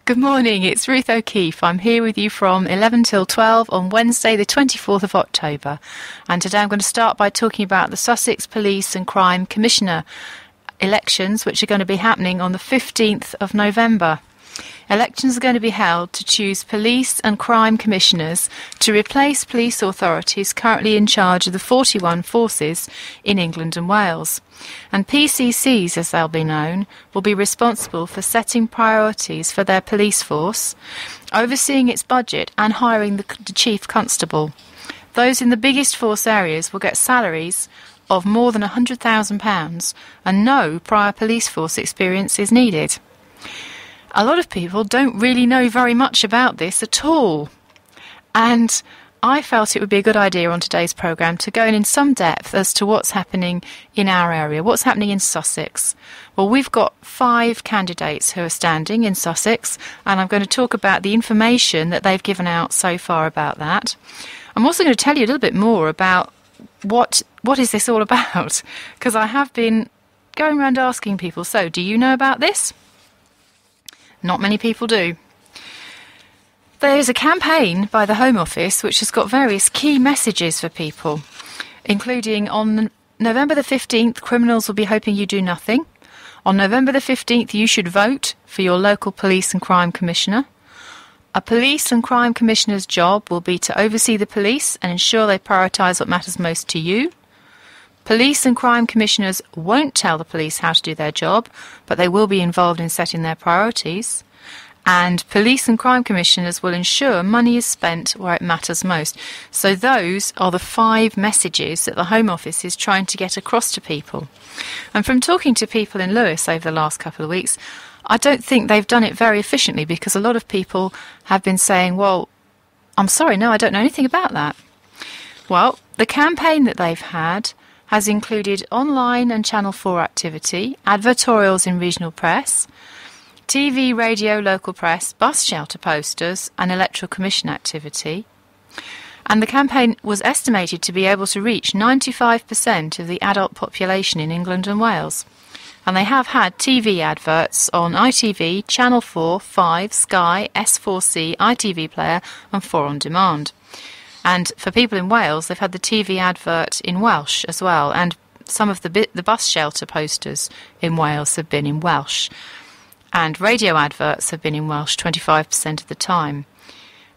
Good morning, it's Ruth O'Keeffe. I'm here with you from 11 till 12 on Wednesday the 24th of October. And today I'm going to start by talking about the Sussex Police and Crime Commissioner elections, which are going to be happening on the 15th of November. Elections are going to be held to choose police and crime commissioners to replace police authorities currently in charge of the 41 forces in England and Wales. And PCCs, as they'll be known, will be responsible for setting priorities for their police force, overseeing its budget and hiring the chief constable. Those in the biggest force areas will get salaries of more than £100,000 and no prior police force experience is needed. A lot of people don't really know very much about this at all, and I felt it would be a good idea on today's programme to go in some depth as to what's happening in our area, what's happening in Sussex. Well, we've got 5 candidates who are standing in Sussex, and I'm going to talk about the information that they've given out so far about that. I'm also going to tell you a little bit more about what is this all about, because I have been going around asking people, so do you know about this? Not many people do. There's a campaign by the Home Office which has got various key messages for people, including on November the 15th, criminals will be hoping you do nothing. On November the 15th, you should vote for your local police and crime commissioner. A police and crime commissioner's job will be to oversee the police and ensure they prioritise what matters most to you. Police and crime commissioners won't tell the police how to do their job, but they will be involved in setting their priorities. And police and crime commissioners will ensure money is spent where it matters most. So those are the 5 messages that the Home Office is trying to get across to people. And from talking to people in Lewes over the last couple of weeks, I don't think they've done it very efficiently, because a lot of people have been saying, well, I'm sorry, no, I don't know anything about that. Well, the campaign that they've had has included online and Channel 4 activity, advertorials in regional press, TV, radio, local press, bus shelter posters and electoral commission activity. And the campaign was estimated to be able to reach 95% of the adult population in England and Wales. And they have had TV adverts on ITV, Channel 4, 5, Sky, S4C, ITV Player and 4 on Demand. And for people in Wales, they've had the TV advert in Welsh as well, and some of the bus shelter posters in Wales have been in Welsh. And radio adverts have been in Welsh 25% of the time.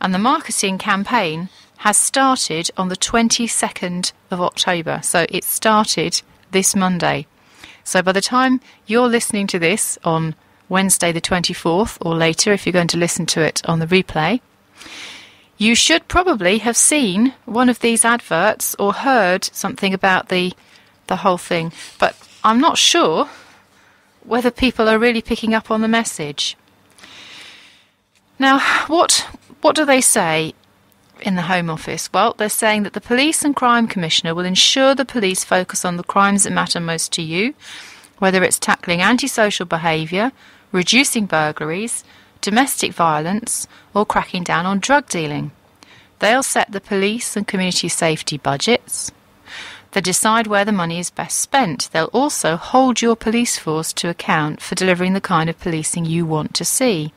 And the marketing campaign has started on the 22nd of October, so it started this Monday. So by the time you're listening to this on Wednesday the 24th, or later if you're going to listen to it on the replay, you should probably have seen one of these adverts or heard something about the whole thing. But I'm not sure whether people are really picking up on the message. Now, what do they say in the Home Office? Well, they're saying that the Police and Crime Commissioner will ensure the police focus on the crimes that matter most to you, whether it's tackling antisocial behaviour, reducing burglaries, domestic violence or cracking down on drug dealing. They'll set the police and community safety budgets. They decide where the money is best spent. They'll also hold your police force to account for delivering the kind of policing you want to see.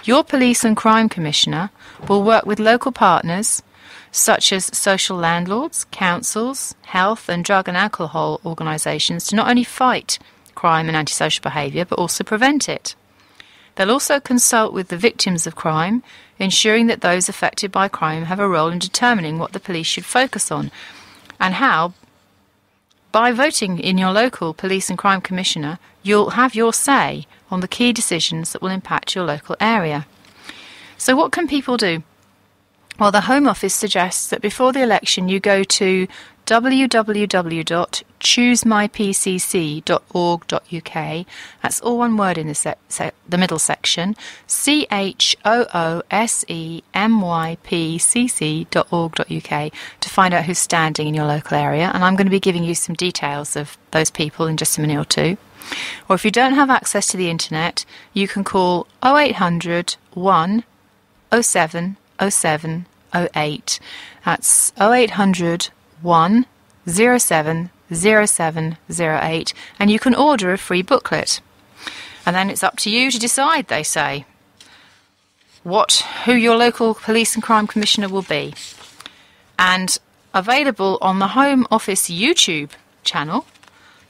Your Police and Crime Commissioner will work with local partners such as social landlords, councils, health and drug and alcohol organisations to not only fight crime and antisocial behaviour but also prevent it. They'll also consult with the victims of crime, ensuring that those affected by crime have a role in determining what the police should focus on and how. By voting in your local Police and Crime Commissioner, you'll have your say on the key decisions that will impact your local area. So what can people do? Well, the Home Office suggests that before the election you go to www.choosemypcc.org.uk. That's all one word in the middle section. choosemypcc.org.uk to find out who's standing in your local area. And I'm going to be giving you some details of those people in just a minute or two. Or if you don't have access to the internet, you can call 0800 1 07 07 08. That's 0800 1 07 07 08, and you can order a free booklet. And then it's up to you to decide, they say. who your local police and crime commissioner will be. And available on the Home Office YouTube channel,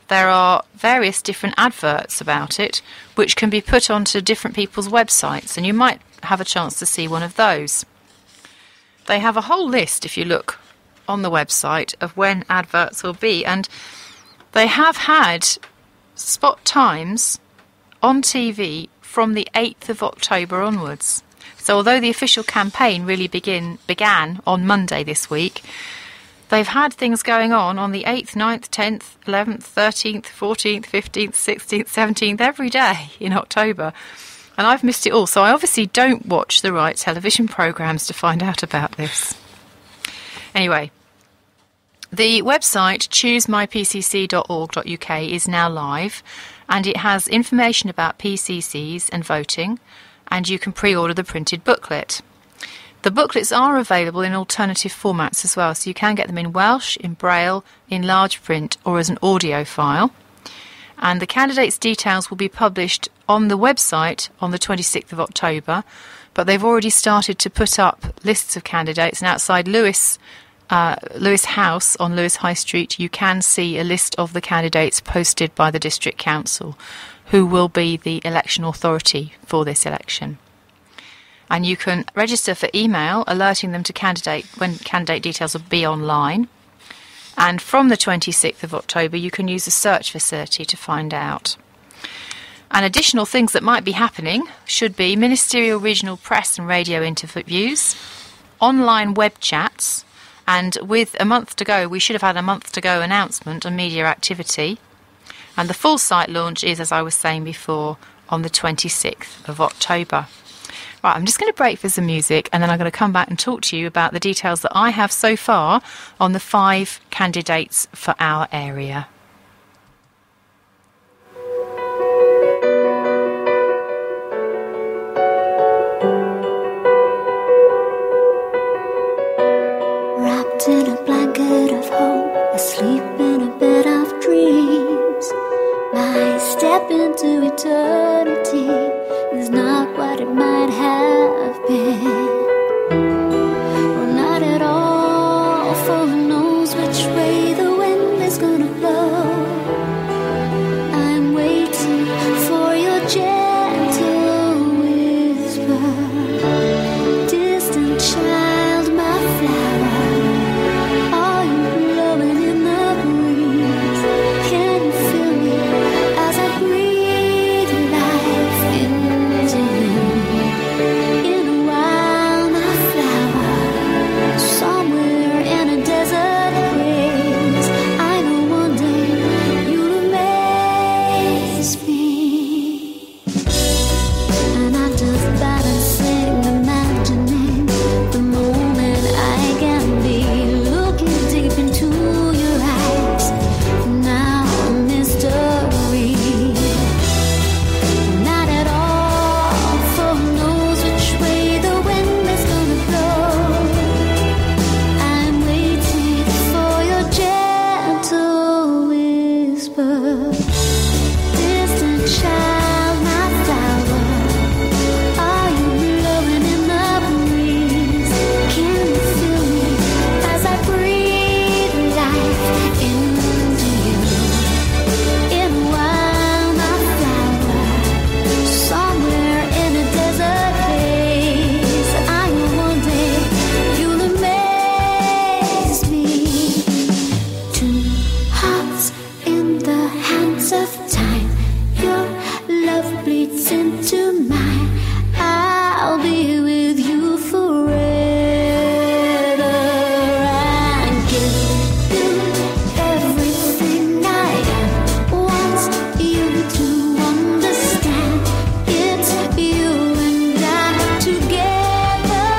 there are various different adverts about it which can be put onto different people's websites, and you might have a chance to see one of those. They have a whole list, if you look on the website, of when adverts will be, and they have had spot times on TV from the 8th of October onwards. So although the official campaign really began on Monday this week, they've had things going on the 8th, 9th, 10th, 11th, 13th, 14th, 15th, 16th, 17th, every day in October. And I've missed it all, so I obviously don't watch the right television programmes to find out about this. Anyway, the website choosemypcc.org.uk is now live, and it has information about PCCs and voting, and you can pre-order the printed booklet. The booklets are available in alternative formats as well, so you can get them in Welsh, in Braille, in large print, or as an audio file. And the candidates' details will be published on the website on the 26th of October, but they've already started to put up lists of candidates, and outside Lewes House on Lewes High Street you can see a list of the candidates posted by the District Council, who will be the election authority for this election. And you can register for email alerting them to when candidate details will be online. And from the 26th of October you can use the search facility to find out. And additional things that might be happening should be ministerial regional press and radio interviews, online web chats, and with a month to go, we should have had a month to go announcement on media activity. And the full site launch is, as I was saying before, on the 26th of October. Right, I'm just going to break for some music, and then I'm going to come back and talk to you about the details that I have so far on the 5 candidates for our area. Wrapped in a blanket of hope, asleep in a bed of dreams. My step into eternity is not what it might have been. Well, not at all, for who knows which way the wind is gonna blow. I'm waiting for your gentle whisper. Distant child, my flower, are you blowing in the breeze? Can you feel me as I breathe life into you? In a while, my flower, somewhere in a desert place, I know one day you'll amaze me. And I'm just balancing, imagining the moment I can be looking deep into your eyes. Now a mystery, not at all, for who knows which way the wind is gonna blow. I'm waiting for your gentle whisper. Distant child, my flower, are you blowing in the breeze? Can you feel me as I breathe life into you? In a while, my flower, somewhere in a desert place, I know one day you'll amaze me. Two hearts in the hands of time, your love bleeds into mine. I'll be with you forever. I give you everything I am. Want you to understand, it's you and I together.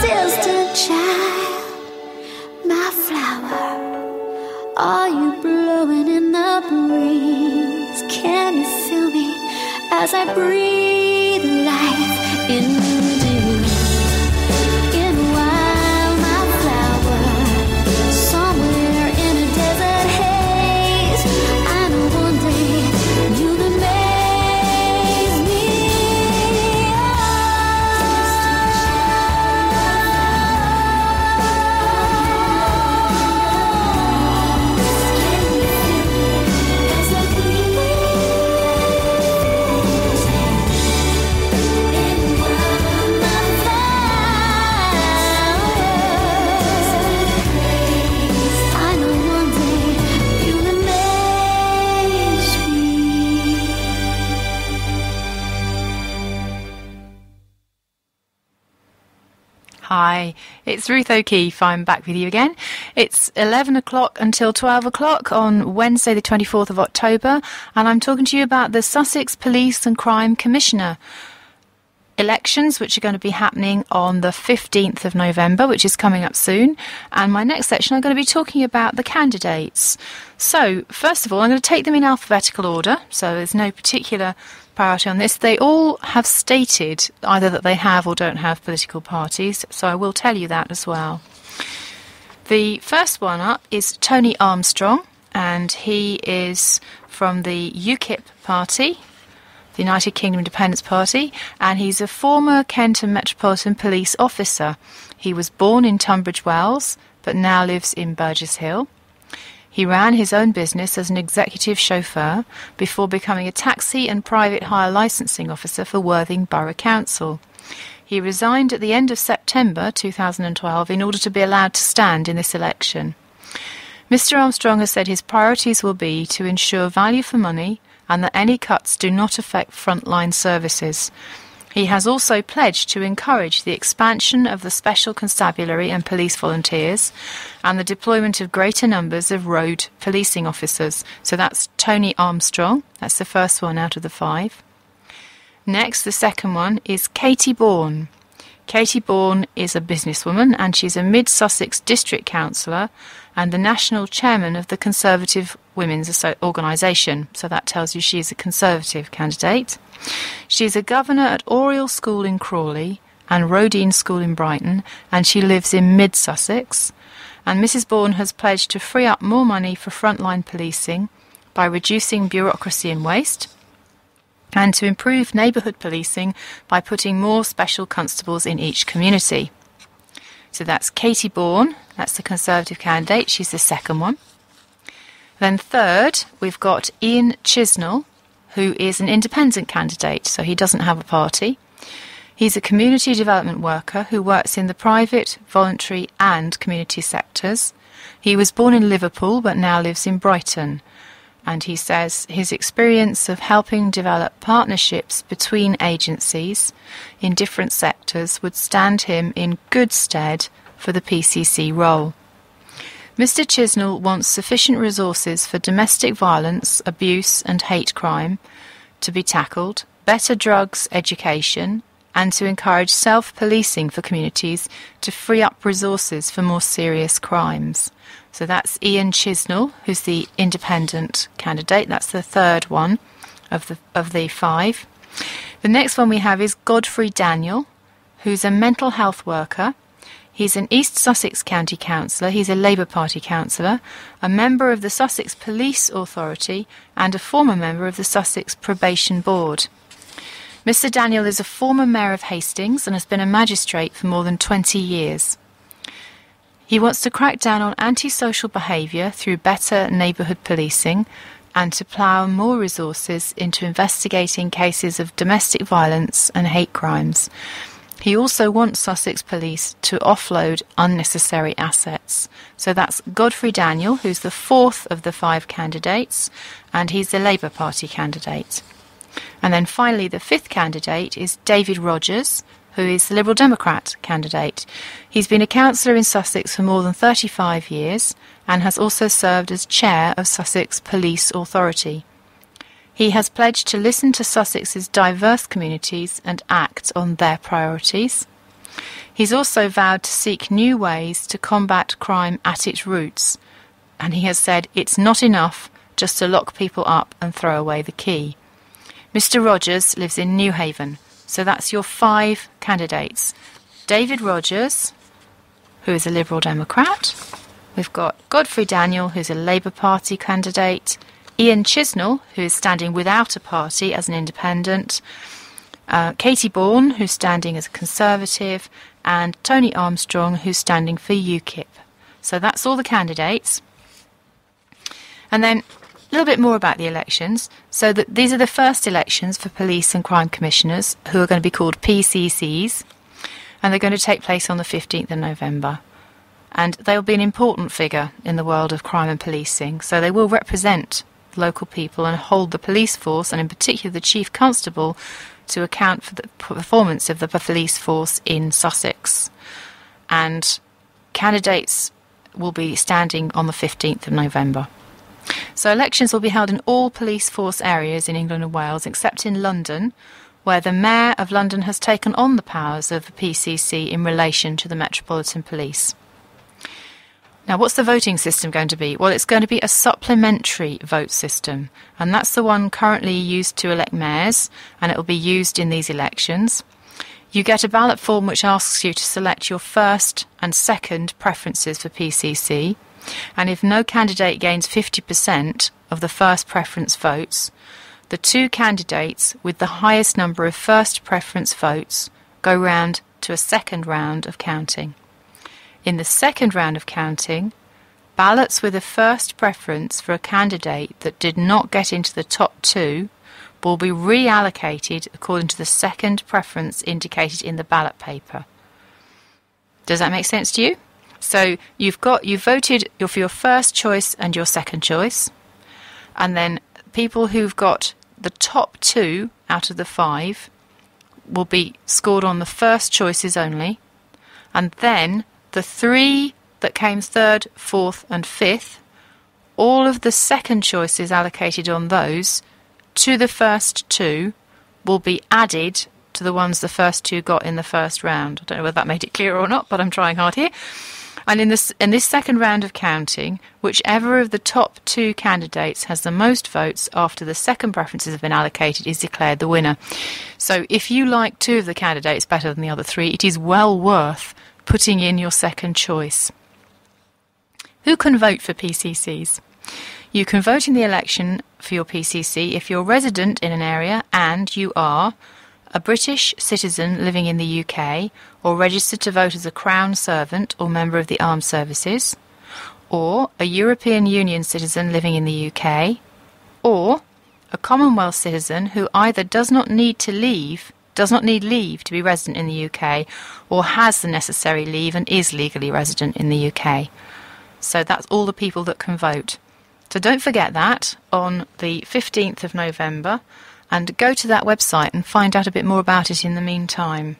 Distant child, my flower, are you blowing in the breeze? Can you feel me as I breathe life into you? In a while, my flower, somewhere in a desert haze, I know one day you'll amaze me. Oh, Hi, it's Ruth O'Keeffe. I'm back with you again. It's 11 o'clock until 12 o'clock on Wednesday the 24th of October, and I'm talking to you about the Sussex Police and Crime Commissioner elections, which are going to be happening on the 15th of November, which is coming up soon. And my next section, I'm going to be talking about the candidates. So, first of all, I'm going to take them in alphabetical order, so there's no particular priority on this. They all have stated either that they have or don't have political parties, so I will tell you that as well. The first one up is Tony Armstrong, and he is from the UKIP party, the United Kingdom Independence Party, and he's a former Kenton Metropolitan Police officer. He was born in Tunbridge Wells, but now lives in Burgess Hill. He ran his own business as an executive chauffeur before becoming a taxi and private hire licensing officer for Worthing Borough Council. He resigned at the end of September 2012 in order to be allowed to stand in this election. Mr. Armstrong has said his priorities will be to ensure value for money and that any cuts do not affect frontline services. He has also pledged to encourage the expansion of the Special Constabulary and police volunteers and the deployment of greater numbers of road policing officers. So that's Tony Armstrong. That's the first one out of the 5. Next, the second one is Katie Bourne. Katie Bourne is a businesswoman and she's a Mid-Sussex District Councillor and the National Chairman of the Conservative Women's Organisation. So that tells you she is a Conservative candidate. She's a governor at Oriel School in Crawley and Rodine School in Brighton, and she lives in Mid-Sussex. And Mrs. Bourne has pledged to free up more money for frontline policing by reducing bureaucracy and waste, and to improve neighbourhood policing by putting more special constables in each community. So that's Katie Bourne, that's the Conservative candidate, she's the second one. Then third, we've got Ian Chisnell, who is an independent candidate, so he doesn't have a party. He's a community development worker who works in the private, voluntary and community sectors. He was born in Liverpool but now lives in Brighton. And he says his experience of helping develop partnerships between agencies in different sectors would stand him in good stead for the PCC role. Mr. Chisnell wants sufficient resources for domestic violence, abuse and hate crime to be tackled, better drugs education, and to encourage self-policing for communities to free up resources for more serious crimes. So that's Ian Chisnell, who's the independent candidate. That's the third one of the 5. The next one we have is Godfrey Daniel, who's a mental health worker. He's an East Sussex County Councillor, he's a Labour Party councillor, a member of the Sussex Police Authority and a former member of the Sussex Probation Board. Mr. Daniel is a former Mayor of Hastings and has been a magistrate for more than 20 years. He wants to crack down on antisocial behaviour through better neighbourhood policing and to plough more resources into investigating cases of domestic violence and hate crimes. He also wants Sussex Police to offload unnecessary assets. So that's Godfrey Daniel, who's the 4th of the 5 candidates, and he's the Labour Party candidate. And then finally, the 5th candidate is David Rogers, who is the Liberal Democrat candidate. He's been a councillor in Sussex for more than 35 years and has also served as chair of Sussex Police Authority. He has pledged to listen to Sussex's diverse communities and act on their priorities. He's also vowed to seek new ways to combat crime at its roots, and he has said it's not enough just to lock people up and throw away the key. Mr. Rogers lives in Newhaven, so that's your 5 candidates. David Rogers, who is a Liberal Democrat. We've got Godfrey Daniel, who's a Labour Party candidate. Ian Chisnell, who is standing without a party as an independent. Katie Bourne, who's standing as a Conservative. And Tony Armstrong, who's standing for UKIP. So that's all the candidates. And then a little bit more about the elections. So that these are the first elections for police and crime commissioners, who are going to be called PCCs. And they're going to take place on the 15th of November. And they'll be an important figure in the world of crime and policing. So they will represent local people and hold the police force, and in particular the Chief Constable, to account for the performance of the police force in Sussex. and candidates will be standing on the 15th of November. So elections will be held in all police force areas in England and Wales, except in London, where the Mayor of London has taken on the powers of the PCC in relation to the Metropolitan Police. Now, what's the voting system going to be? Well, it's going to be a supplementary vote system, and that's the one currently used to elect mayors, and it will be used in these elections. You get a ballot form which asks you to select your first and second preferences for PCC, and if no candidate gains 50% of the first preference votes, the two candidates with the highest number of first preference votes go round to a second round of counting. In the second round of counting, ballots with a first preference for a candidate that did not get into the top two will be reallocated according to the second preference indicated in the ballot paper. Does that make sense to you? So you voted for your first choice and your second choice, and then people who've got the top two out of the 5 will be scored on the first choices only, and then the 3 that came third, fourth and fifth, all of the second choices allocated on those to the first 2 will be added to the ones the first 2 got in the first round. I don't know whether that made it clear or not, but I'm trying hard here. And in this second round of counting, whichever of the top 2 candidates has the most votes after the second preferences have been allocated is declared the winner. So if you like 2 of the candidates better than the other 3, it is well worth putting in your second choice. Who can vote for PCCs? You can vote in the election for your PCC if you're resident in an area and you are a British citizen living in the UK, or registered to vote as a Crown servant or member of the armed services, or a European Union citizen living in the UK, or a Commonwealth citizen who either does not need leave to be resident in the UK, or has the necessary leave and is legally resident in the UK. So that's all the people that can vote. So don't forget that on the 15th of November, and go to that website and find out a bit more about it in the meantime.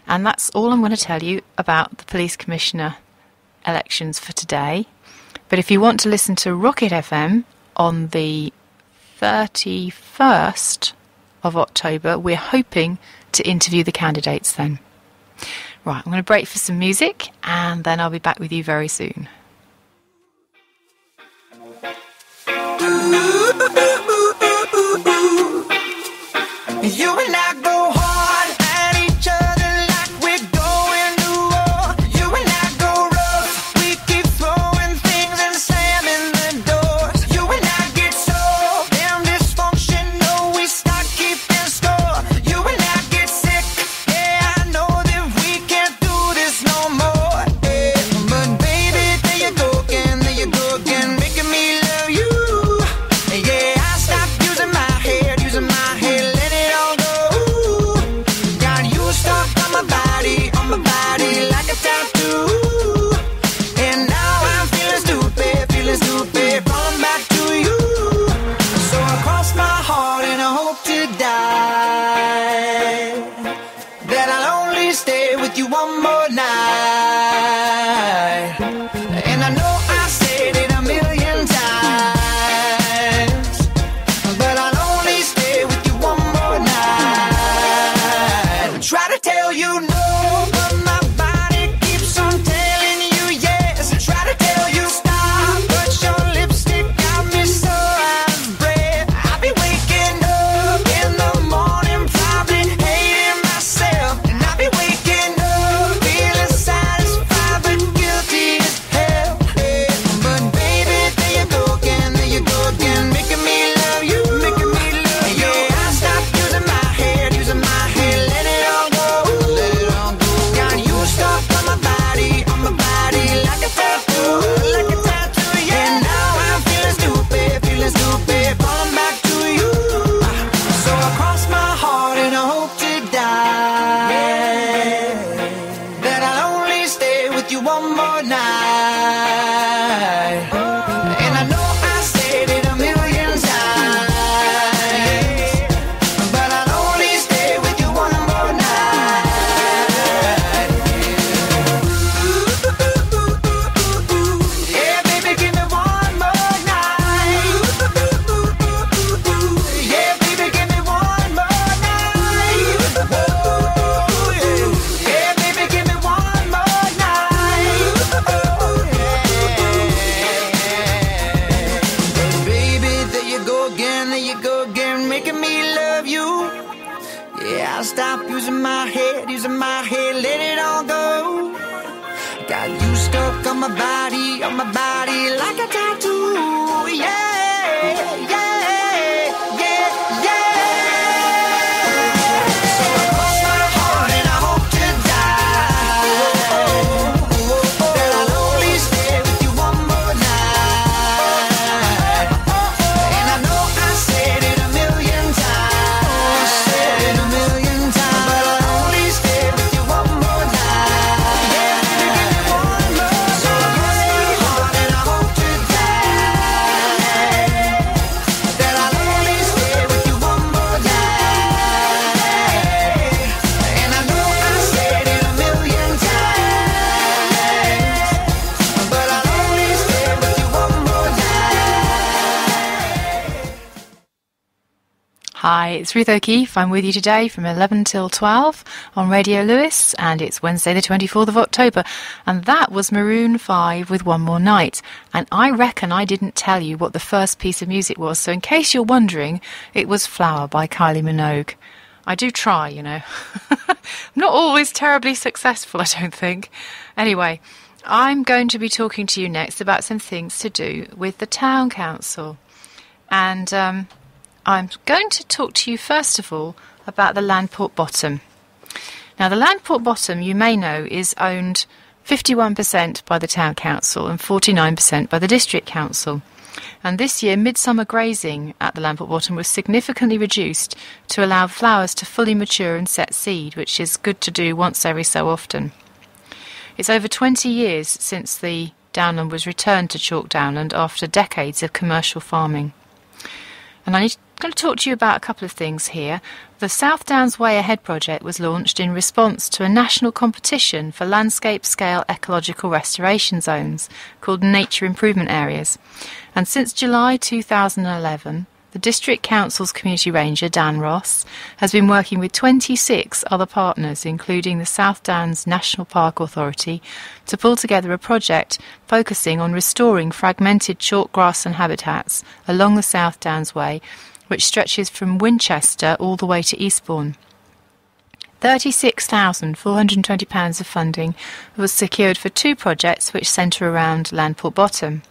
And that's all I'm going to tell you about the Police Commissioner elections for today. But if you want to listen to Rocket FM on the 31st of October, we're hoping to interview the candidates then. Right, I'm going to break for some music, and then I'll be back with you very soon. You and I go hard at each other like we're going to war. You and I go rough, we keep throwing things and slamming the doors. You and I get so damn dysfunctional, we start keeping score. You and I get sick, yeah, I know that we can't do this no more. Yeah. But baby, there you go again, making me love you. Yeah, I stopped using my head, let it all go. Gotta stop using my head, let it all go. Got you stuck on my body like a tattoo. Yeah, yeah, yeah, yeah. So I cross my heart and I hope to die that I'll only stay with you one more night. And I know I said it a million times, but I'll only stay with you one more night. Yeah, baby, give me one more. So I cross my heart and I hope to die that I'll only stay with you one more night. And I know I said it a million times, but I'll only stay with you one more night. Hi, it's Ruth O'Keeffe. I'm with you today from 11 till 12 on Radio Lewes, and it's Wednesday the 24th of October. And that was Maroon 5 with One More Night. And I reckon I didn't tell you what the first piece of music was, so in case you're wondering, it was Flower by Kylie Minogue. I do try, you know. I'm not always terribly successful, I don't think. Anyway, I'm going to be talking to you next about some things to do with the town council. And I'm going to talk to you first of all about the Landport Bottom. Now, the Landport Bottom, you may know, is owned 51% by the town council and 49% by the district council. And this year, midsummer grazing at the Landport Bottom was significantly reduced to allow flowers to fully mature and set seed, which is good to do once every so often. It's over 20 years since the downland was returned to chalk downland after decades of commercial farming. And I'm going to talk to you about a couple of things here. The South Downs Way Ahead project was launched in response to a national competition for landscape-scale ecological restoration zones called Nature Improvement Areas. And since July 2011, the District Council's Community Ranger, Dan Ross, has been working with 26 other partners, including the South Downs National Park Authority, to pull together a project focusing on restoring fragmented chalk grassland habitats along the South Downs Way, which stretches from Winchester all the way to Eastbourne. £36,420 of funding was secured for two projects which centre around Landport Bottom.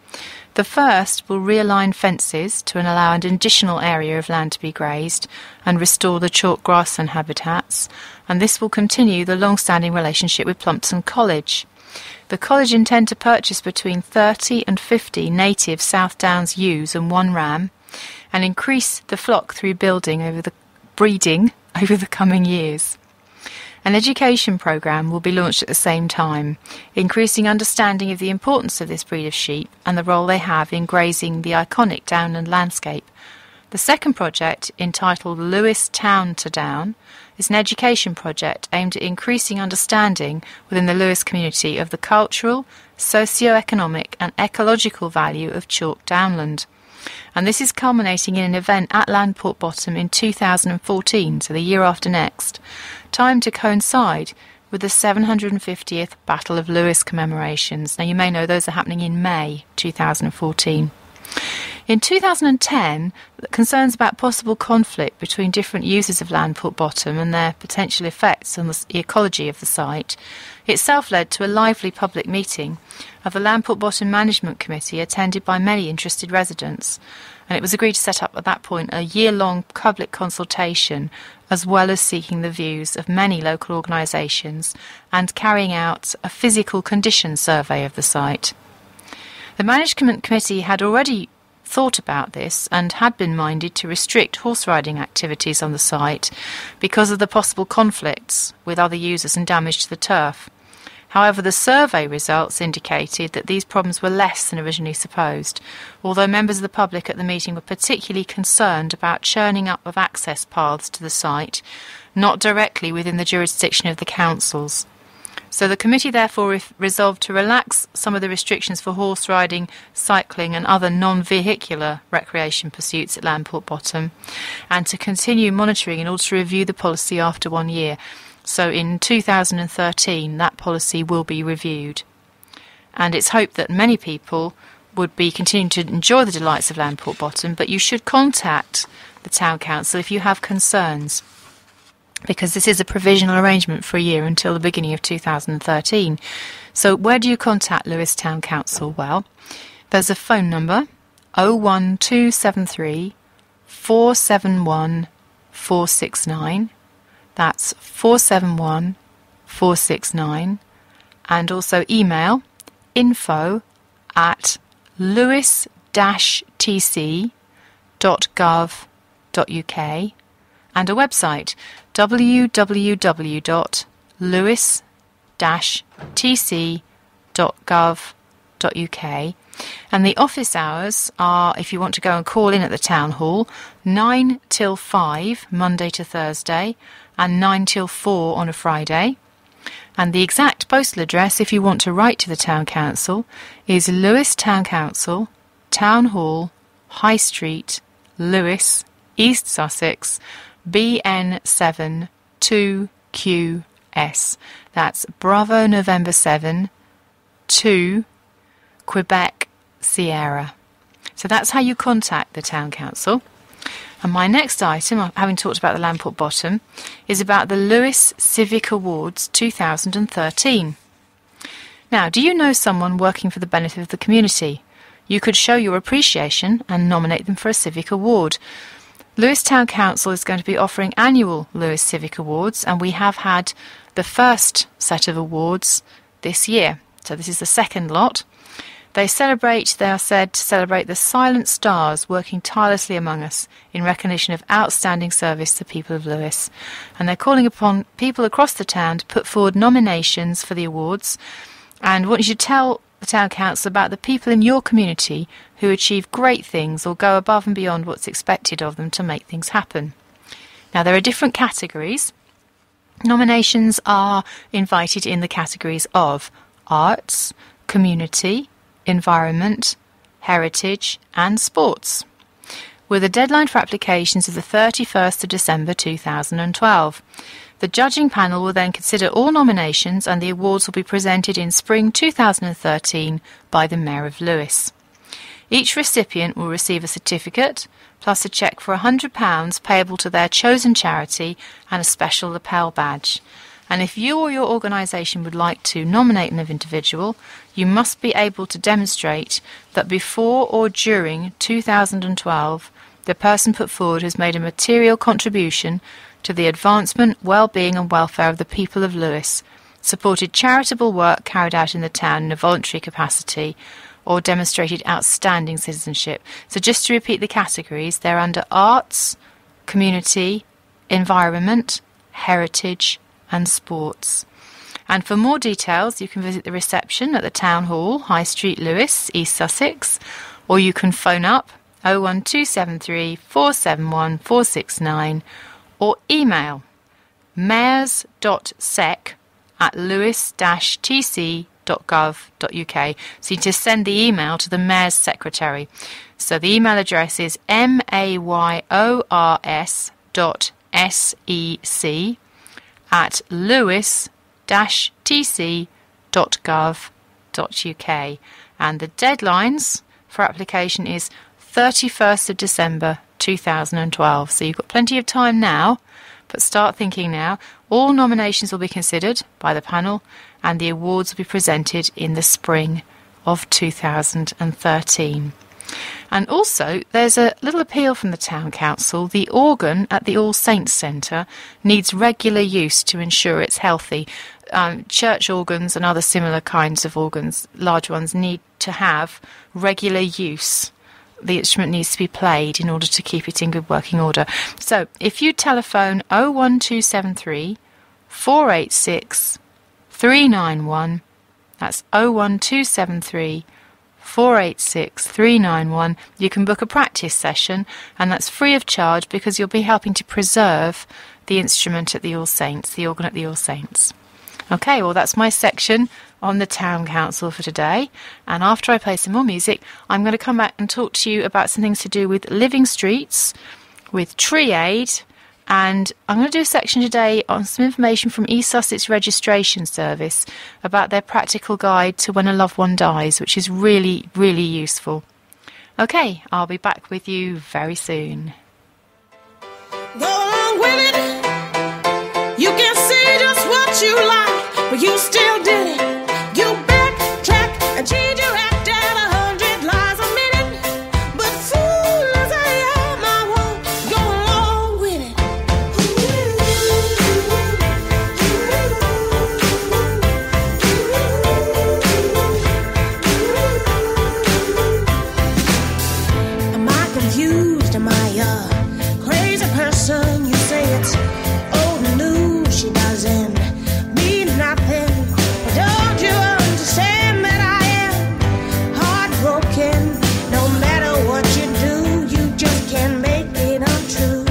The first will realign fences to allow an additional area of land to be grazed and restore the chalk grassland habitats, and this will continue the long-standing relationship with Plumpton College. The college intend to purchase between 30 and 50 native South Downs ewes and one ram, and increase the flock through breeding over the coming years. An education programme will be launched at the same time, increasing understanding of the importance of this breed of sheep and the role they have in grazing the iconic downland landscape. The second project, entitled Lewes Town to Down, is an education project aimed at increasing understanding within the Lewes community of the cultural, socio-economic and ecological value of chalk downland. And this is culminating in an event at Landport Bottom in 2014, so the year after next, timed to coincide with the 750th Battle of Lewes commemorations. Now, you may know those are happening in May 2014. In 2010, concerns about possible conflict between different users of Landport Bottom and their potential effects on the ecology of the site itself led to a lively public meeting of the Landport Bottom Management Committee attended by many interested residents. And it was agreed to set up at that point a year-long public consultation, as well as seeking the views of many local organisations and carrying out a physical condition survey of the site. The Management Committee had already thought about this and had been minded to restrict horse riding activities on the site because of the possible conflicts with other users and damage to the turf. However, the survey results indicated that these problems were less than originally supposed, although members of the public at the meeting were particularly concerned about churning up of access paths to the site, not directly within the jurisdiction of the councils. So the committee therefore resolved to relax some of the restrictions for horse riding, cycling and other non-vehicular recreation pursuits at Landport Bottom, and to continue monitoring in order to review the policy after 1 year. So in 2013 that policy will be reviewed. And it's hoped that many people would be continuing to enjoy the delights of Landport Bottom, but you should contact the Town Council if you have concerns. because this is a provisional arrangement for a year until the beginning of 2013. So where do you contact Lewes Town Council? Well, there's a phone number, 01273 471 469. That's 471 469. And also email info@lewes-tc.gov.uk, and a website, www.lewes-tc.gov.uk. And the office hours are, if you want to go and call in at the town hall, 9 till 5 Monday to Thursday and 9 till 4 on a Friday. And the exact postal address, if you want to write to the Town Council, is Lewes Town Council, Town Hall, High Street, Lewes, East Sussex, BN7 2QS. That's Bravo November 7 2 Quebec Sierra. So that's how you contact the Town Council. And my next item, having talked about the Lamport Bottom, is about the Lewes Civic Awards 2013. Now, do you know someone working for the benefit of the community? You could show your appreciation and nominate them for a Civic Award. Lewes Town Council is going to be offering annual Lewes Civic Awards, and we have had the first set of awards this year. So this is the second lot. They are said to celebrate the silent stars working tirelessly among us in recognition of outstanding service to the people of Lewes. And they're calling upon people across the town to put forward nominations for the awards, and want you to tell the Town Council about the people in your community who achieve great things or go above and beyond what's expected of them to make things happen. Now, there are different categories. Nominations are invited in the categories of arts, community, environment, heritage and sports, with a deadline for applications of the 31st of December 2012. The judging panel will then consider all nominations, and the awards will be presented in spring 2013 by the Mayor of Lewes. Each recipient will receive a certificate plus a cheque for £100 payable to their chosen charity and a special lapel badge. And if you or your organisation would like to nominate an individual, you must be able to demonstrate that before or during 2012 the person put forward has made a material contribution to the advancement, well-being and welfare of the people of Lewes, supported charitable work carried out in the town in a voluntary capacity, or demonstrated outstanding citizenship. So just to repeat the categories, they're under arts, community, environment, heritage and sports. And for more details, you can visit the reception at the Town Hall, High Street, Lewes, East Sussex, or you can phone up 01273 471 469 or email mayors.sec@lewes-tc.gov.uk. So you just send the email to the Mayor's Secretary. So the email address is mayors.sec@lewes-tc.gov.uk. And the deadlines for application is 31st of December 2012. So you've got plenty of time now, but start thinking now. All nominations will be considered by the panel, and the awards will be presented in the spring of 2013. And also, there's a little appeal from the Town Council. The organ at the All Saints Centre needs regular use to ensure it's healthy. Church organs and other similar kinds of organs, large ones, need to have regular use. The instrument needs to be played in order to keep it in good working order. So if you telephone 01273 486 391, that's 01273 486 391, you can book a practice session, and that's free of charge because you'll be helping to preserve the instrument at the All Saints, the organ at the All Saints. Okay, well that's my section on the Town Council for today, and after I play some more music I'm going to come back and talk to you about some things to do with living streets, with tree aid, and I'm going to do a section today on some information from East Sussex Registration Service about their practical guide to when a loved one dies, which is really, really useful. Okay, I'll be back with you very soon. Go along with it. You can say just what you like, but you still did it. You backtrack and change your act at 100 lies a minute. But fool as I am, I won't go along with it. Am I confused? Am I a crazy person? You say it's old news. She doesn't mean nothing. But don't you understand that I am heartbroken? No matter what you do, you just can't make it untrue.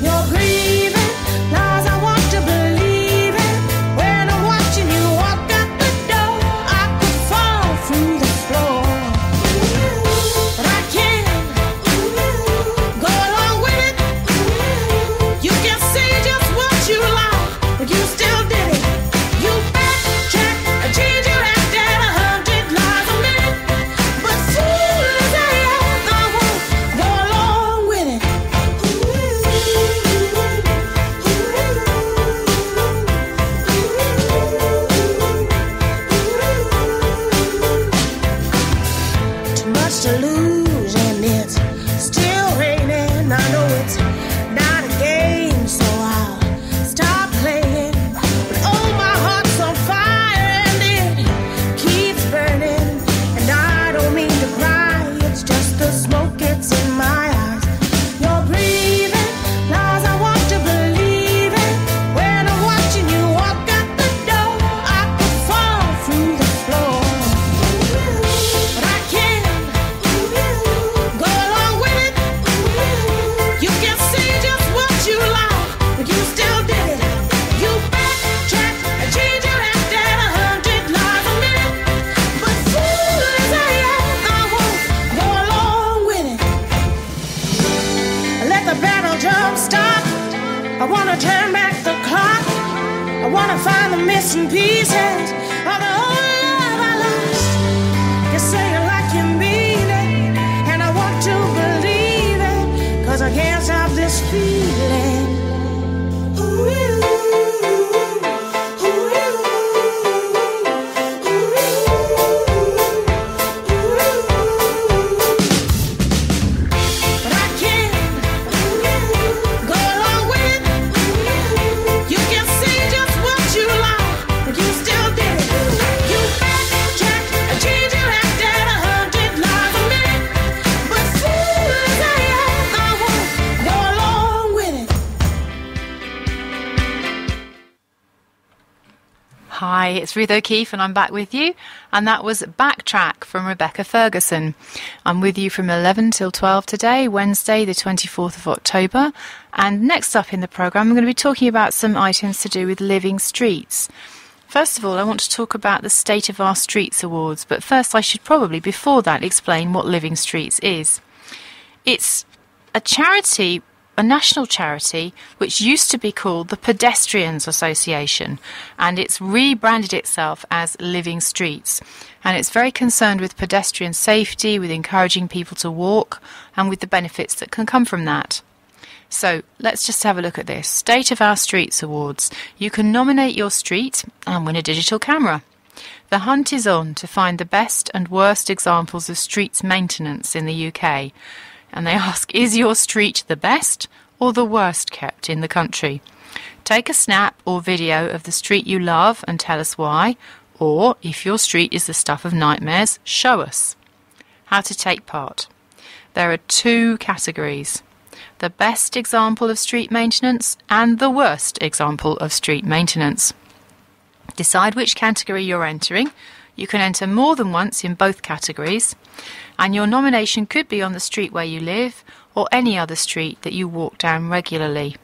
You're grieving lies I want to believe in. When I'm watching you walk out the door, I could fall through the floor. But I can't go along with it. You can say just what you like, but you still did it. You backtrack and change your act at 100 lies a minute. But fool as I am, I won't go along with it. Too much to lose and it's still raining. I know it's not a game, so I'll stop playing. But oh, my heart's on fire and it keeps burning. And I don't mean to cry, it's just the smoke gets in my eyes. You're breathing lies I want to believe in. When I'm watching you walk out the door, I could fall through the floor. But I can't go along with it. You can say just what you like, but you still did it. You backtrack and change your act at 100 lies a minute. But fool as I am, I won't go along with it. Let the battle jump start. I wanna turn back the clock. I wanna find the missing pieces of the whole love I lost. You say it like you mean it, and I want to believe it, 'cause I can't stop this feeling. But I can't go along with it. You can say just what you like, but you still did it. You backtrack and change your act at 100 lies a minute. But fool as I am, I won't go along with it. Hi, it's Ruth O'Keeffe and I'm back with you. And that was Backtrack from Rebecca Ferguson. I'm with you from 11 till 12 today, Wednesday the 24th of October. And next up in the programme, I'm going to be talking about some items to do with living streets. First of all, I want to talk about the State of Our Streets Awards. But first, I should probably, before that, explain what Living Streets is. It's a charity, a national charity, which used to be called the Pedestrians Association, and it's rebranded itself as Living Streets. And it's very concerned with pedestrian safety, with encouraging people to walk, and with the benefits that can come from that. So let's just have a look at this. State of Our Streets Awards. You can nominate your street and win a digital camera. The hunt is on to find the best and worst examples of streets maintenance in the UK. And they ask, is your street the best or the worst kept in the country? Take a snap or video of the street you love and tell us why. Or, if your street is the stuff of nightmares, show us. How to take part. There are 2 categories. The best example of street maintenance and the worst example of street maintenance. Decide which category you're entering. You can enter more than once in both categories, and your nomination could be on the street where you live or any other street that you walk down regularly.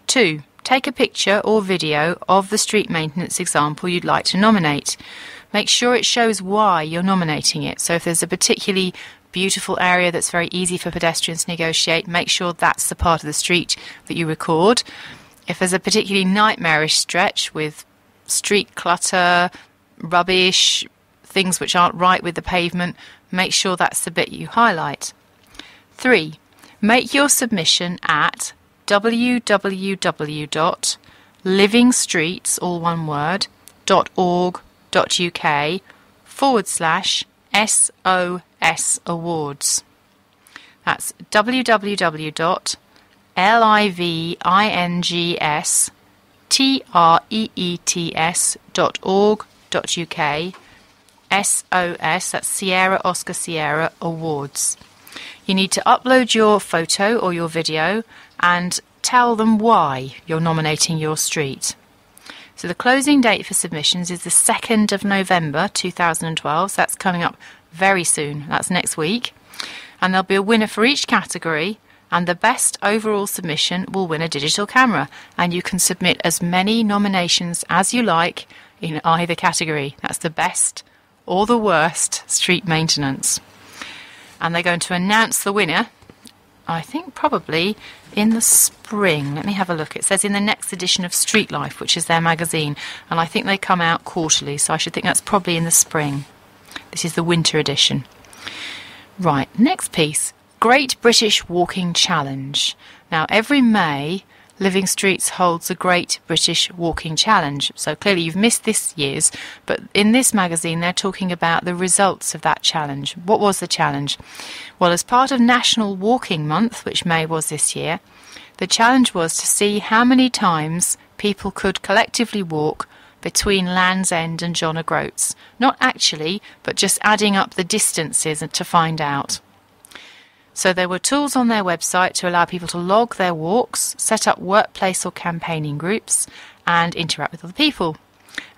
2. Take a picture or video of the street maintenance example you'd like to nominate. Make sure it shows why you're nominating it. So if there's a particularly beautiful area that's very easy for pedestrians to negotiate, make sure that's the part of the street that you record. If there's a particularly nightmarish stretch with street clutter, rubbish, things which aren't right with the pavement, make sure that's the bit you highlight. 3. Make your submission at www.streetmaintenance.org. livingstreets, all one word, .org.uk/SOS Awards. That's www.livingstreets.org.uk SOS, that's Sierra Oscar Sierra Awards. You need to upload your photo or your video and tell them why you're nominating your street. So the closing date for submissions is the 2nd of November 2012, so that's coming up very soon, that's next week. And there'll be a winner for each category, and the best overall submission will win a digital camera, and you can submit as many nominations as you like in either category. That's the best or the worst street maintenance. And they're going to announce the winner, I think probably in the spring. Let me have a look. It says in the next edition of Street Life, which is their magazine, and I think they come out quarterly, so I should think that's probably in the spring. This is the winter edition. Right, next piece. Great British Walking Challenge. Now, every May, Living Streets holds a Great British Walking Challenge. So clearly you've missed this year's, but in this magazine they're talking about the results of that challenge. What was the challenge? Well, as part of National Walking Month, which May was this year, the challenge was to see how many times people could collectively walk between Land's End and John O'Groats. Not actually, but just adding up the distances to find out. So there were tools on their website to allow people to log their walks, set up workplace or campaigning groups, and interact with other people.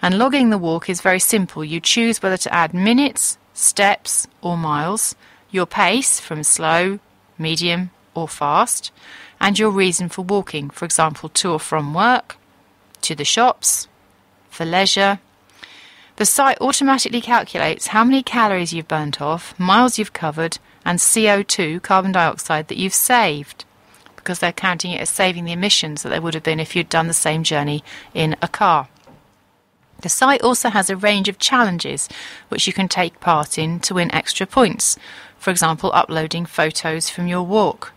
And logging the walk is very simple. You choose whether to add minutes, steps, or miles, your pace from slow, medium, or fast, and your reason for walking, for example, to or from work, to the shops, for leisure. The site automatically calculates how many calories you've burnt off, miles you've covered, and CO2, carbon dioxide, that you've saved, because they're counting it as saving the emissions that there would have been if you'd done the same journey in a car. The site also has a range of challenges which you can take part in to win extra points, for example, uploading photos from your walk.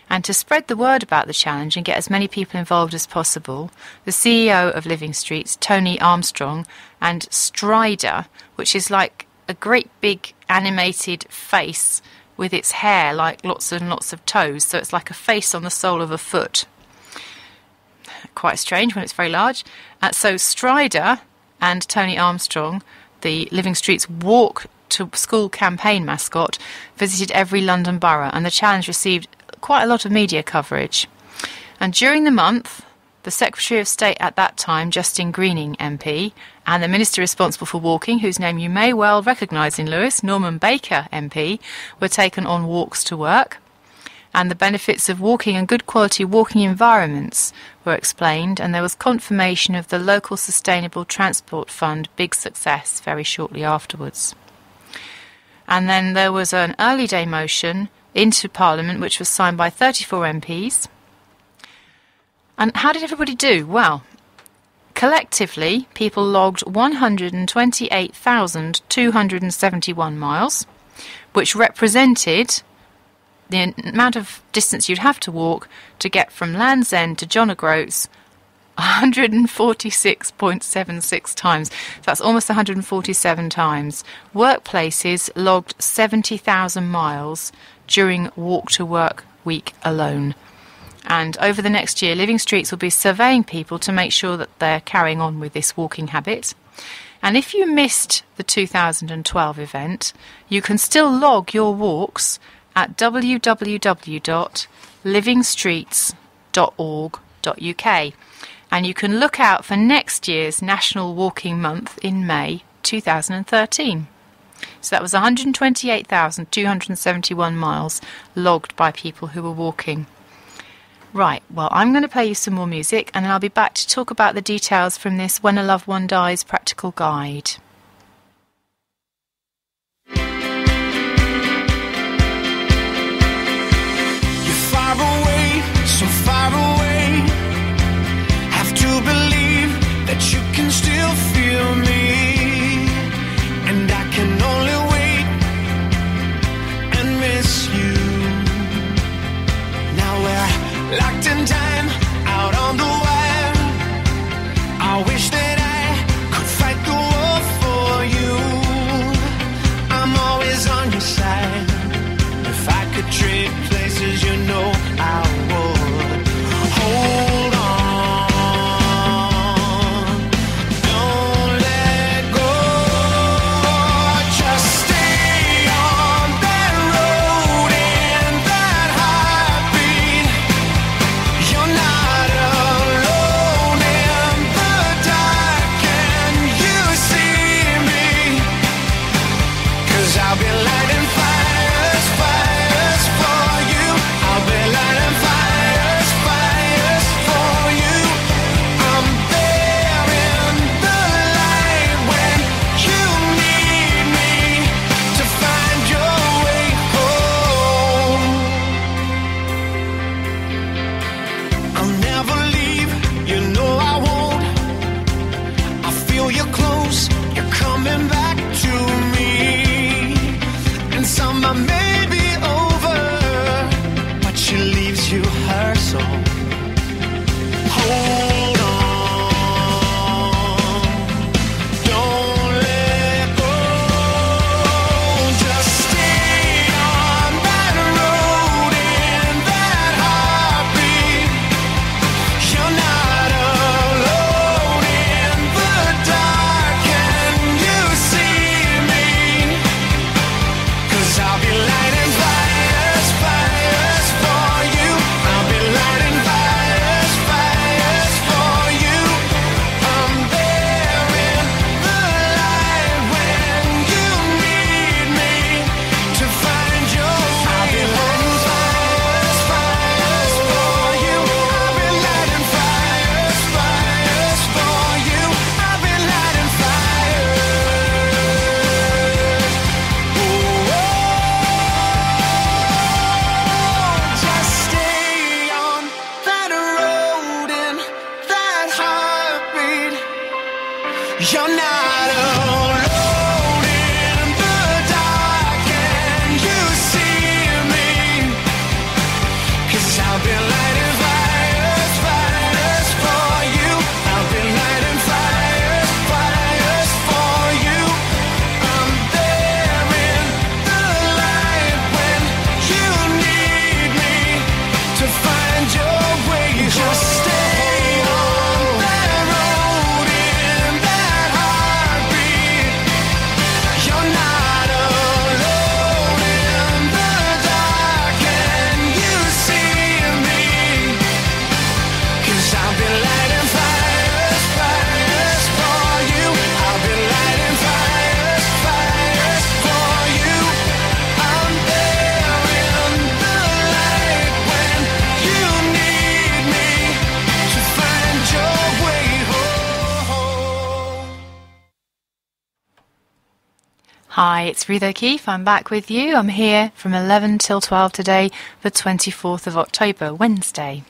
And to spread the word about the challenge and get as many people involved as possible, the CEO of Living Streets, Tony Armstrong, and Strider, which is like a great big animated face with its hair like lots and lots of toes, so it's like a face on the sole of a foot. Quite strange when it's very large. So Strider and Tony Armstrong, the Living Streets Walk to School campaign mascot, visited every London borough, and the challenge received quite a lot of media coverage. And during the month, the Secretary of State at that time, Justin Greening MP, and the Minister responsible for walking, whose name you may well recognise in Lewes, Norman Baker MP, were taken on walks to work. And the benefits of walking and good quality walking environments were explained, and there was confirmation of the local Sustainable Transport Fund big success very shortly afterwards. And then there was an early day motion into Parliament which was signed by 34 MPs. And how did everybody do? Well, collectively, people logged 128,271 miles, which represented the amount of distance you'd have to walk to get from Land's End to John O'Groats 146.76 times. So that's almost 147 times. Workplaces logged 70,000 miles during Walk to Work week alone. And over the next year, Living Streets will be surveying people to make sure that they're carrying on with this walking habit. And if you missed the 2012 event, you can still log your walks at www.livingstreets.org.uk. And you can look out for next year's National Walking Month in May 2013. So that was 128,271 miles logged by people who were walking. Right, well, I'm going to play you some more music, and then I'll be back to talk about the details from this When a Loved One Dies practical guide. You're far away, so far away. Have to believe that you can still feel me, and I can only wait and miss you. Now we're locked in time, out on the wire. You're not alone in the dark. Can you see me? 'Cause I'll be lighting fires, fires for you. I'll be lighting fires, fires for you. I'm there in the light when you need me to find your way home. Just stay on that road in that heartbeat. You're not alone in the dark. Can you see me? 'Cause I'll be lighting fires, fires for you. I'll be lighting fires, fires for you. I'm there in the light when you need me to find your way home. Hi, it's Ruth O'Keeffe. I'm back with you. I'm here from 11 till 12 today, the 24th of October, Wednesday.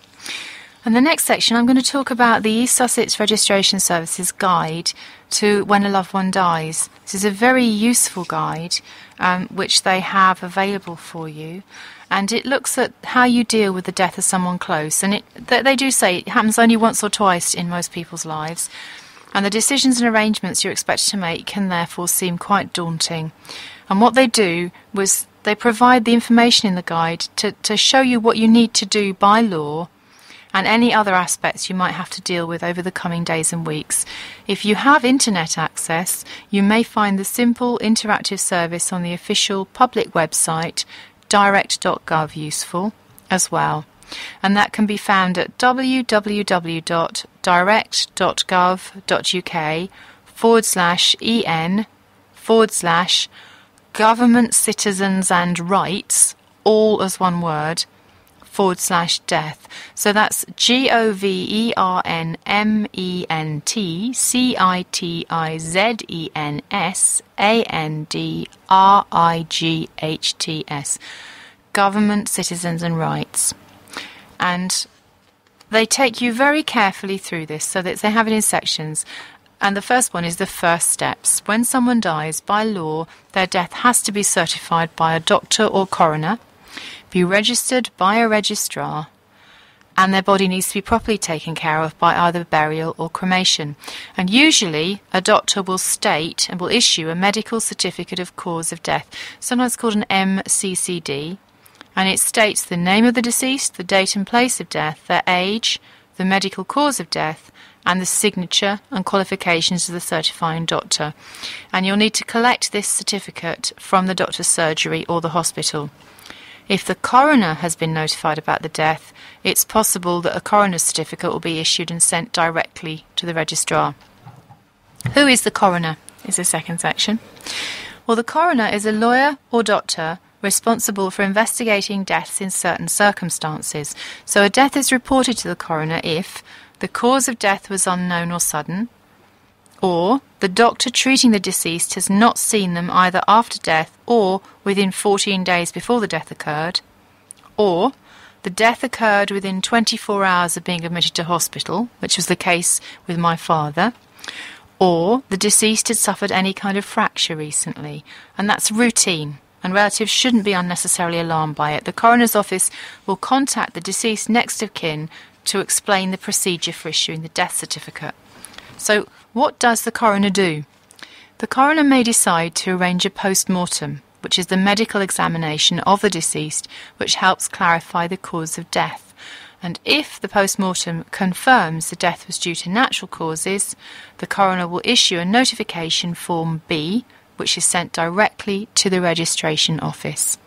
And the next section, I'm going to talk about the East Sussex Registration Services Guide to When a Loved One Dies. This is a very useful guide which they have available for you. And it looks at how you deal with the death of someone close. And they do say it happens only once or twice in most people's lives. And the decisions and arrangements you're expected to make can therefore seem quite daunting. And what they do was they provide the information in the guide to show you what you need to do by law and any other aspects you might have to deal with over the coming days and weeks. If you have internet access, you may find the simple interactive service on the official public website direct.gov useful as well. And that can be found at www.direct.gov.uk/en/government citizens and rights, all as one word, /death. So that's GOVERNMENTCITIZENSANDRIGHTS, Government Citizens and Rights. And they take you very carefully through this so that they have it in sections. And the first one is the first steps. When someone dies, by law, their death has to be certified by a doctor or coroner, be registered by a registrar, and their body needs to be properly taken care of by either burial or cremation. And usually a doctor will state and will issue a medical certificate of cause of death, sometimes called an MCCD, and it states the name of the deceased, the date and place of death, their age, the medical cause of death, and the signature and qualifications of the certifying doctor. And you'll need to collect this certificate from the doctor's surgery or the hospital. If the coroner has been notified about the death, it's possible that a coroner's certificate will be issued and sent directly to the registrar. Who is the coroner? Is the second section. Well, the coroner is a lawyer or doctor responsible for investigating deaths in certain circumstances. So a death is reported to the coroner if the cause of death was unknown or sudden, or the doctor treating the deceased has not seen them either after death or within 14 days before the death occurred, or the death occurred within 24 hours of being admitted to hospital, which was the case with my father, or the deceased had suffered any kind of fracture recently, and that's routine, and relatives shouldn't be unnecessarily alarmed by it. The coroner's office will contact the deceased next of kin to explain the procedure for issuing the death certificate. So, what does the coroner do? The coroner may decide to arrange a post-mortem, which is the medical examination of the deceased, which helps clarify the cause of death. And if the post-mortem confirms the death was due to natural causes, the coroner will issue a notification form B, which is sent directly to the registration office.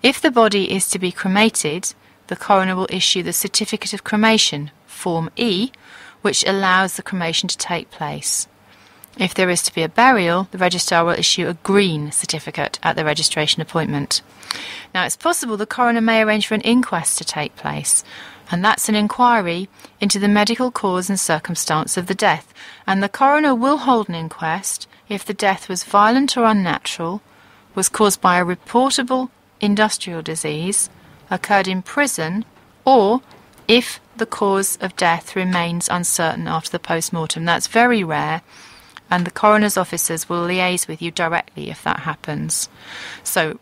If the body is to be cremated, the coroner will issue the certificate of cremation, form E, which allows the cremation to take place. If there is to be a burial, the registrar will issue a green certificate at the registration appointment. Now, it's possible the coroner may arrange for an inquest to take place, and that's an inquiry into the medical cause and circumstance of the death, and the coroner will hold an inquest if the death was violent or unnatural, was caused by a reportable industrial disease, occurred in prison, or if the cause of death remains uncertain after the post-mortem. That's very rare, and the coroner's officers will liaise with you directly if that happens. So,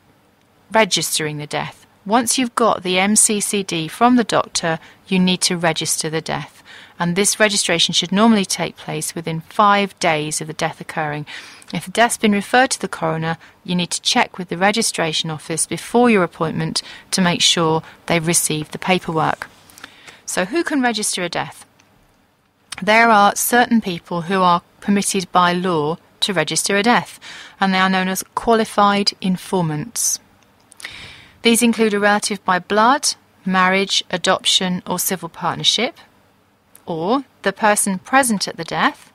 registering the death. Once you've got the MCCD from the doctor, you need to register the death. And this registration should normally take place within 5 days of the death occurring. If the death's been referred to the coroner, you need to check with the registration office before your appointment to make sure they've received the paperwork. So who can register a death? There are certain people who are permitted by law to register a death, and they are known as qualified informants. These include a relative by blood, marriage, adoption or civil partnership, or the person present at the death,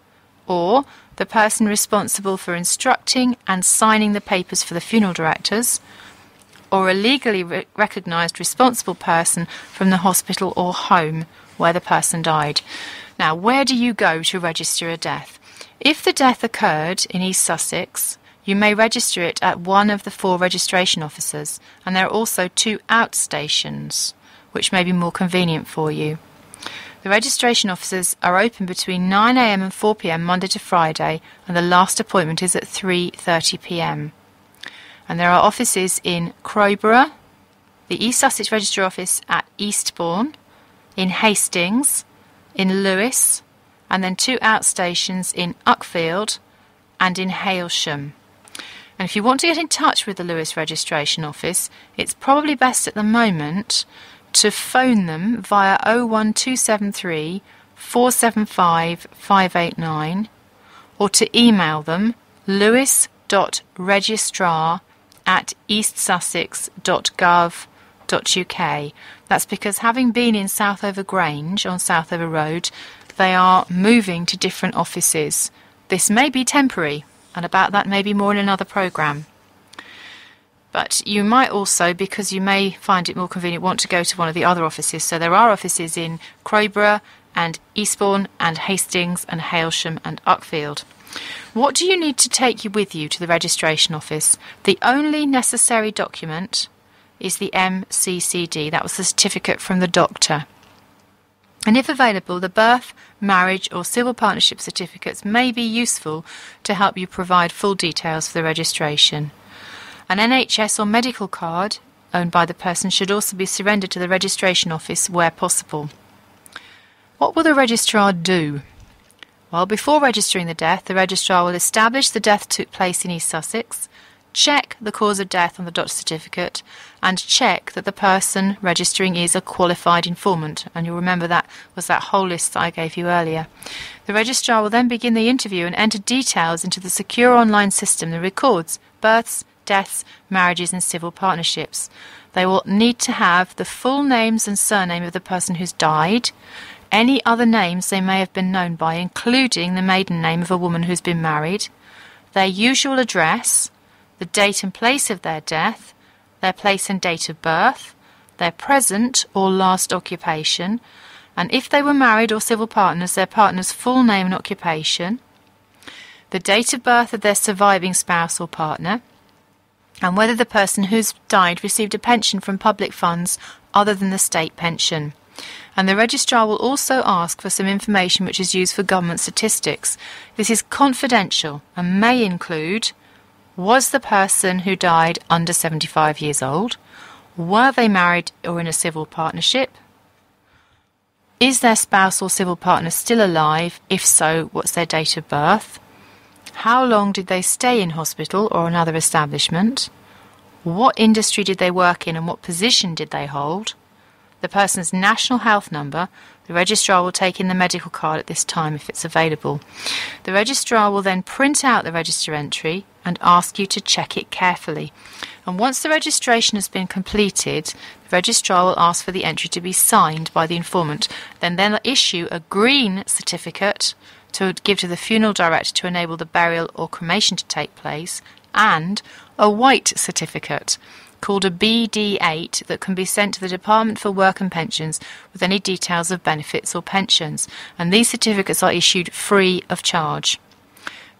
or the person responsible for instructing and signing the papers for the funeral directors, or a legally recognised responsible person from the hospital or home where the person died. Now, where do you go to register a death? If the death occurred in East Sussex, you may register it at one of the 4 registration offices, and there are also 2 outstations, which may be more convenient for you. The registration offices are open between 9 a.m. and 4 p.m. Monday to Friday, and the last appointment is at 3:30 p.m. And there are offices in Crowborough, the East Sussex Register Office at Eastbourne, in Hastings, in Lewes, and then 2 outstations in Uckfield and in Hailsham. And if you want to get in touch with the Lewes Registration Office, it's probably best at the moment to phone them via 01273 475 589 or to email them lewis.registrar@eastsussex.gov.uk. That's because, having been in Southover Grange on Southover Road, they are moving to different offices. This may be temporary, and about that maybe more in another programme. But you might also, because you may find it more convenient, want to go to one of the other offices. So there are offices in Crowborough and Eastbourne and Hastings and Hailsham and Uckfield. What do you need to take you with you to the registration office? The only necessary document is the MCCD. That was the certificate from the doctor. And if available, the birth, marriage or civil partnership certificates may be useful to help you provide full details for the registration. An NHS or medical card owned by the person should also be surrendered to the registration office where possible. What will the registrar do? Well, before registering the death, the registrar will establish the death took place in East Sussex, check the cause of death on the doctor's certificate, and check that the person registering is a qualified informant. And you'll remember that was that whole list that I gave you earlier. The registrar will then begin the interview and enter details into the secure online system that records births, deaths, marriages and civil partnerships. They will need to have the full names and surname of the person who's died, any other names they may have been known by, including the maiden name of a woman who's been married, their usual address, the date and place of their death, their place and date of birth, their present or last occupation, and if they were married or civil partners, their partner's full name and occupation, the date of birth of their surviving spouse or partner, and whether the person who's died received a pension from public funds other than the state pension. And the registrar will also ask for some information which is used for government statistics. This is confidential and may include: was the person who died under 75 years old? Were they married or in a civil partnership? Is their spouse or civil partner still alive? If so, what's their date of birth? How long did they stay in hospital or another establishment? What industry did they work in and what position did they hold? The person's national health number. The registrar will take in the medical card at this time if it's available. The registrar will then print out the register entry and ask you to check it carefully. And once the registration has been completed, the registrar will ask for the entry to be signed by the informant. Then they'll issue a green certificate to give to the funeral director to enable the burial or cremation to take place, and a white certificate called a BD8 that can be sent to the Department for Work and Pensions with any details of benefits or pensions, and these certificates are issued free of charge.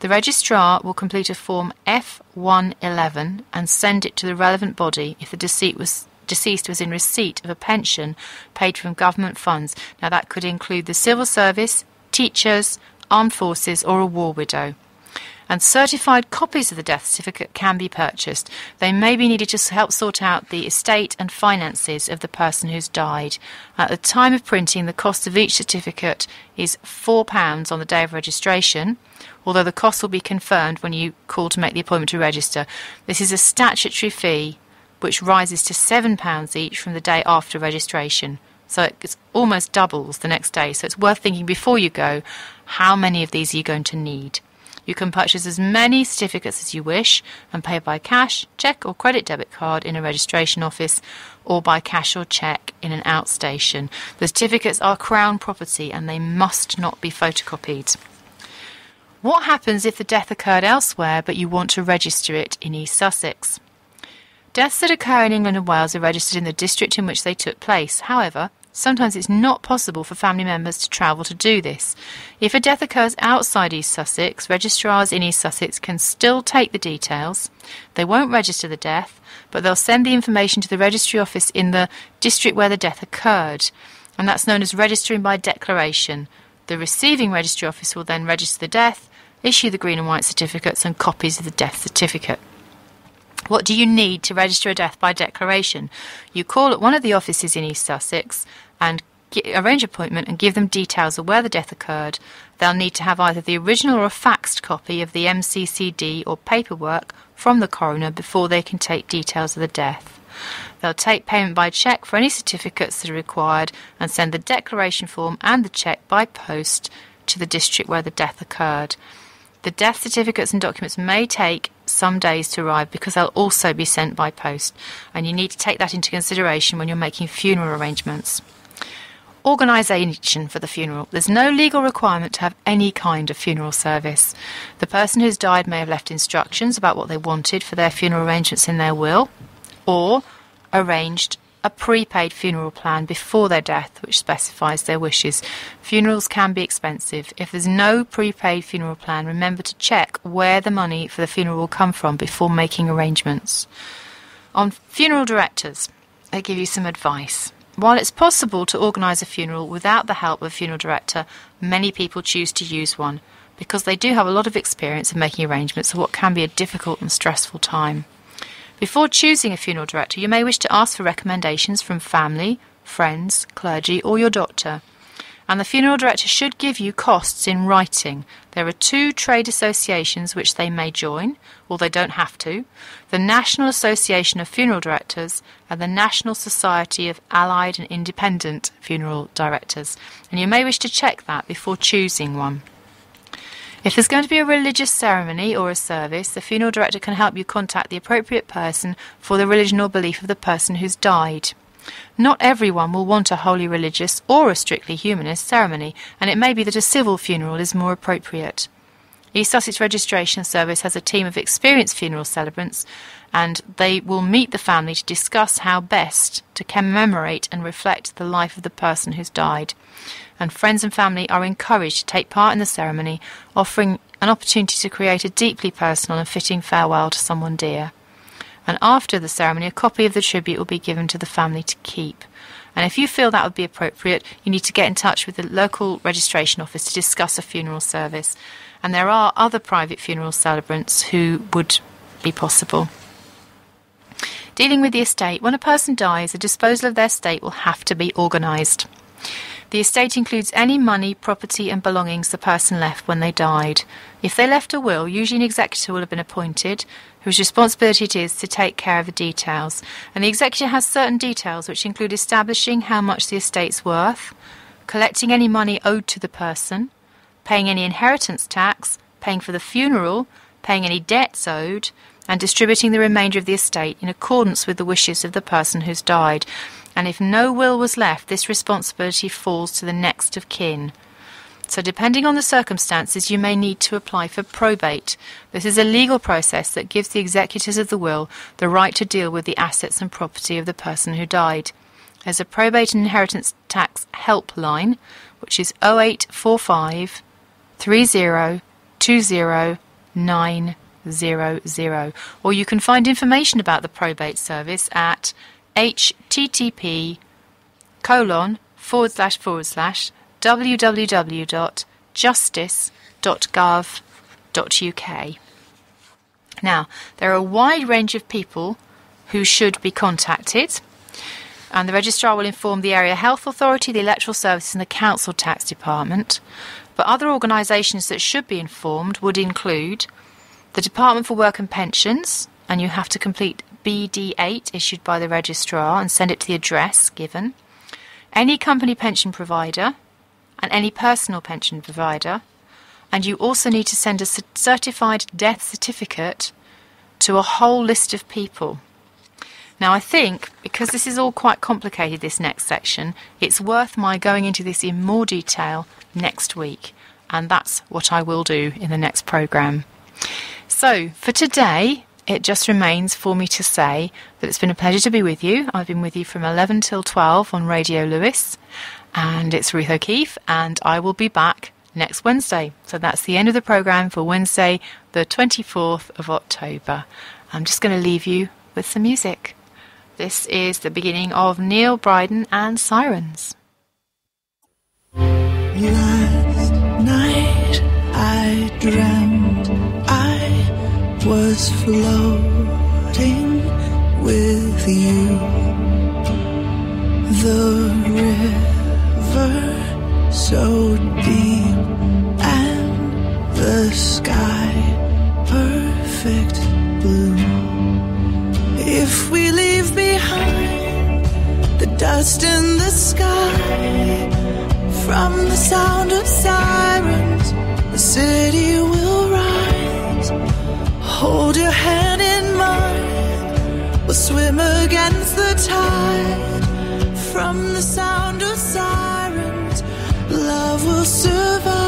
The registrar will complete a form F111 and send it to the relevant body if the deceased was in receipt of a pension paid from government funds. Now that could include the civil service, teachers, armed forces or a war widow. And certified copies of the death certificate can be purchased. They may be needed to help sort out the estate and finances of the person who's died. At the time of printing, the cost of each certificate is £4 on the day of registration, although the cost will be confirmed when you call to make the appointment to register. This is a statutory fee which rises to £7 each from the day after registration. So it almost doubles the next day. So it's worth thinking before you go, how many of these are you going to need? You can purchase as many certificates as you wish and pay by cash, cheque or credit debit card in a registration office or by cash or cheque in an outstation. The certificates are Crown property and they must not be photocopied. What happens if the death occurred elsewhere but you want to register it in East Sussex? Deaths that occur in England and Wales are registered in the district in which they took place. However, sometimes it's not possible for family members to travel to do this. If a death occurs outside East Sussex, registrars in East Sussex can still take the details. They won't register the death, but they'll send the information to the registry office in the district where the death occurred, and that's known as registering by declaration. The receiving registry office will then register the death, issue the green and white certificates and copies of the death certificate. What do you need to register a death by declaration? You call at one of the offices in East Sussex and arrange an appointment and give them details of where the death occurred. They'll need to have either the original or a faxed copy of the MCCD or paperwork from the coroner before they can take details of the death. They'll take payment by cheque for any certificates that are required and send the declaration form and the cheque by post to the district where the death occurred. The death certificates and documents may take some days to arrive because they'll also be sent by post, and you need to take that into consideration when you're making funeral arrangements. Organisation for the funeral. There's no legal requirement to have any kind of funeral service. The person who's died may have left instructions about what they wanted for their funeral arrangements in their will, or arranged a prepaid funeral plan before their death which specifies their wishes. Funerals can be expensive. If there's no prepaid funeral plan, remember to check where the money for the funeral will come from before making arrangements. On funeral directors, I give you some advice. While it's possible to organise a funeral without the help of a funeral director, many people choose to use one because they do have a lot of experience in making arrangements for what can be a difficult and stressful time. Before choosing a funeral director, you may wish to ask for recommendations from family, friends, clergy or your doctor. And the funeral director should give you costs in writing. There are 2 trade associations which they may join, or they don't have to: the National Association of Funeral Directors and the National Society of Allied and Independent Funeral Directors. And you may wish to check that before choosing one. If there's going to be a religious ceremony or a service, the funeral director can help you contact the appropriate person for the religion or belief of the person who's died. Not everyone will want a wholly religious or a strictly humanist ceremony, and it may be that a civil funeral is more appropriate. East Sussex Registration Service has a team of experienced funeral celebrants, and they will meet the family to discuss how best to commemorate and reflect the life of the person who's died. And friends and family are encouraged to take part in the ceremony, offering an opportunity to create a deeply personal and fitting farewell to someone dear. And after the ceremony, a copy of the tribute will be given to the family to keep. And if you feel that would be appropriate, you need to get in touch with the local registration office to discuss a funeral service. And there are other private funeral celebrants who would be possible. Dealing with the estate. When a person dies, the disposal of their estate will have to be organised. The estate includes any money, property and belongings the person left when they died. If they left a will, usually an executor will have been appointed, whose responsibility it is to take care of the details. And the executor has certain details which include establishing how much the estate's worth, collecting any money owed to the person, paying any inheritance tax, paying for the funeral, paying any debts owed, and distributing the remainder of the estate in accordance with the wishes of the person who's died. And if no will was left, this responsibility falls to the next of kin. So depending on the circumstances, you may need to apply for probate. This is a legal process that gives the executors of the will the right to deal with the assets and property of the person who died. There's a probate and inheritance tax helpline, which is 0845 30 20 900, or you can find information about the probate service at http://www.justice.gov.uk. Now, there are a wide range of people who should be contacted, and the registrar will inform the Area Health Authority, the Electoral Services and the Council Tax Department. But other organisations that should be informed would include the Department for Work and Pensions, and you have to complete BD8 issued by the registrar and send it to the address given, any company pension provider and any personal pension provider, and you also need to send a certified death certificate to a whole list of people. Now, I think, because this is all quite complicated, this next section, it's worth my going into this in more detail next week, and that's what I will do in the next programme. So, for today, it just remains for me to say that it's been a pleasure to be with you. I've been with you from 11 till 12 on Radio Lewes, and it's Ruth O'Keeffe, and I will be back next Wednesday. So that's the end of the programme for Wednesday, the 24th of October. I'm just going to leave you with some music. This is the beginning of Neil Bryden and Sirens. Last night I dreamt I was floating with you. The river so deep and the sky perfect blue. If we leave behind the dust in the sky from the sound of sirens, the city will rise. Hold your hand in mine, we'll swim against the tide. From the sound of sirens, love will survive.